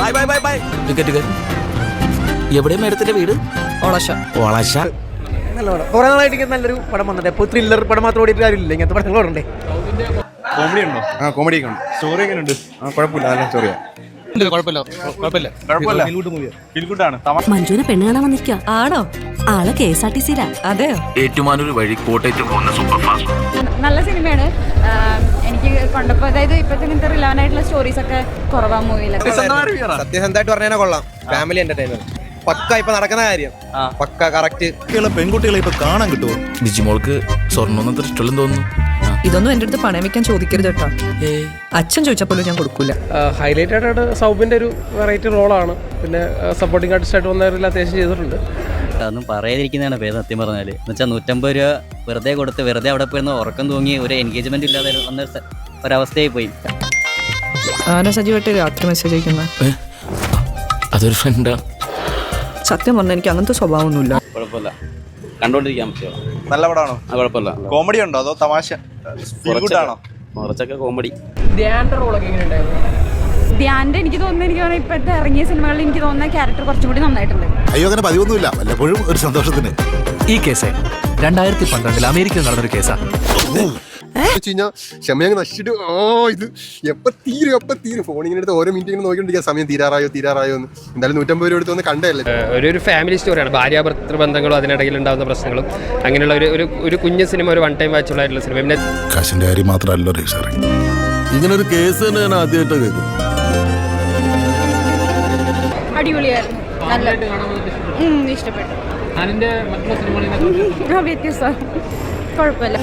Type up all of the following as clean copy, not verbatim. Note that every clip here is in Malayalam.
Bye bye bye bye. Ticket എവിടെ മേഡത്തിന്റെ വീട്? ഓളശ. നല്ല പടം. കുറെ നാളായിട്ട് നല്ലൊരു പടം വന്നിട്ട് ഇപ്പോൾ ത്രില്ലർ പടം മാത്രം ഓടിയിട്ട് കാര്യമില്ല, ഇങ്ങനത്തെ പടങ്ങൾ ഉണ്ടേ. കോമഡി ഉണ്ടോ? ആ കോമഡി ഒക്കെ ഉണ്ട്. സ്റ്റോറി എങ്ങനെ ഉണ്ട്? ആ കുഴപ്പമില്ല, നല്ല സ്റ്റോറിയാ. മഞ്ജുവിനെ പെണ്ണ് കാണാൻ വന്നിരിക്കുക. ആണോ? ആള് KSRTC-ലാ. അതെയോ? ഏറ്റുമാനൂർ വഴി കോട്ടയത്ത് പോകുന്ന സൂപ്പർ ഫാസ്റ്റ്. നല്ല സിനിമയാണ്. എനിക്ക് കണ്ടപ്പോൾ അതായത് ഇപ്പോഴത്തെ ഇങ്ങനത്തെ റിലവൻ്റ് ആയിട്ടുള്ള സ്റ്റോറീസ് ഒക്കെ കുറവാ മൂവിയിലൊക്കെ. സത്യസന്ധമായിട്ട് പറഞ്ഞാൽ കൊള്ളാം. ഫാമിലി എന്റർടൈനർ പക്ക ഇപ്പൊ നടക്കുന്ന കാര്യം പക്ക കറക്റ്റ്. പെൺകുട്ടികളെ ഇപ്പൊ കാണാൻ കിട്ടുമോ? ബിജിമോൾക്ക് സ്വർണ്ണമൊന്നും അത്ര ഇഷ്ടമല്ലെന്ന് തോന്നുന്നു. ഇതൊന്നും എന്റെ അടുത്ത് പണയം വെക്കാൻ ചോദിക്കരുത് കേട്ടോ. അച്ഛൻ ചോദിച്ചപ്പോലും ഞാൻ കൊടുക്കൂല. ഹൈലൈറ്റഡ് ആയിട്ട് സൗബിന്റെ ഒരു വെറൈറ്റി റോളാണ്. പിന്നെ സപ്പോർട്ടിംഗ് ആർട്ടിസ്റ്റ് ആയിട്ട് വന്നവരെല്ലാം അത്യാവശ്യം ചെയ്തിട്ടുണ്ട്. അതൊന്നും പറയാതിരിക്കുന്നതാണ് പേര് സത്യം പറഞ്ഞാൽ. എന്ന് വെച്ചാൽ 150 രൂപ വെറുതെ കൊടുത്ത് വെറുതെ അവിടെ പോയിരുന്ന ഉറക്കം തൂങ്ങി ഒരു എൻഗേജ്മെന്റ് ഇല്ലാതെ വന്ന ഒരവസ്ഥയായി പോയി. ആരാ സജീവായിട്ട് രാത്രി മെസ്സേജ് അയക്കുന്നത്? അതൊരു ഫ്രണ്ടാ. സത്യം പറഞ്ഞാൽ എനിക്ക് അങ്ങനത്തെ സ്വഭാവമൊന്നുമില്ല. കുഴപ്പമില്ല, കണ്ടോണ്ടിരിക്കാൻ പറ്റുമോ? നല്ല പടമാണോ? കുഴപ്പമില്ല. കോമഡി ഉണ്ടോ അതോ തമാശ? ആണോ? കുറച്ചൊക്കെ കോമഡി. ധ്യാൻ്റെ എനിക്ക് തോന്നുന്നത് ഇപ്പോഴത്തെ ഇറങ്ങിയ സിനിമകളിൽ എനിക്ക് തോന്നുന്ന ക്യാരക്ടർ കുറച്ചും കൂടി നന്നായിട്ടുണ്ട്. അയ്യോ അങ്ങനെ പതിവൊന്നുമില്ല, വല്ലപ്പോഴും ഒരു സന്തോഷത്തിന്. ഈ കേസ് 2012 അമേരിക്കയിൽ നടന്നൊരു കേസാ. ക്ഷമയങ്ങ് നശിച്ചിട്ട് ഇത് എപ്പോ തീരും ഫോണിങ്ങനെ എടുത്ത് ഓരോ മിനിറ്റ് ഇങ്ങനെ നോക്കിക്കൊണ്ടിരിക്കുക, സമയം തീരാറായോ എന്ന്. എന്തായാലും 150 രൂപ എടുത്ത് ഒന്ന് കണ്ടല്ലേ. ഒരു ഫാമിലി സ്റ്റോറിയാണ്. ഭാര്യാഭർത്തൃ ബന്ധങ്ങളും അതിനിടയിൽ ഉണ്ടാകുന്ന പ്രശ്നങ്ങളും അങ്ങനെയുള്ള ഒരു കുഞ്ഞു സിനിമ, ഒരു വൺ ടൈം വാച്ചുള്ള ആയിട്ടുള്ള സിനിമ. പിന്നെ കാശിന്റെ കാര്യം മാത്രമല്ലോ സാറേ, ഇങ്ങനെ ഒരു കേസ് തന്നെ ഞാൻ ആദ്യമായിട്ട് കേൾക്കും. അടിപൊളിയായിരുന്നു, നല്ല ഇഷ്ടപ്പെട്ടു. വ്യത്യസ്ത കുഴപ്പമില്ല.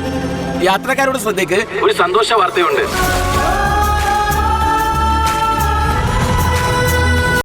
യാത്രക്കാരുടെ ശ്രദ്ധയ്ക്ക് ഒരു സന്തോഷ വാർത്തയുണ്ട്.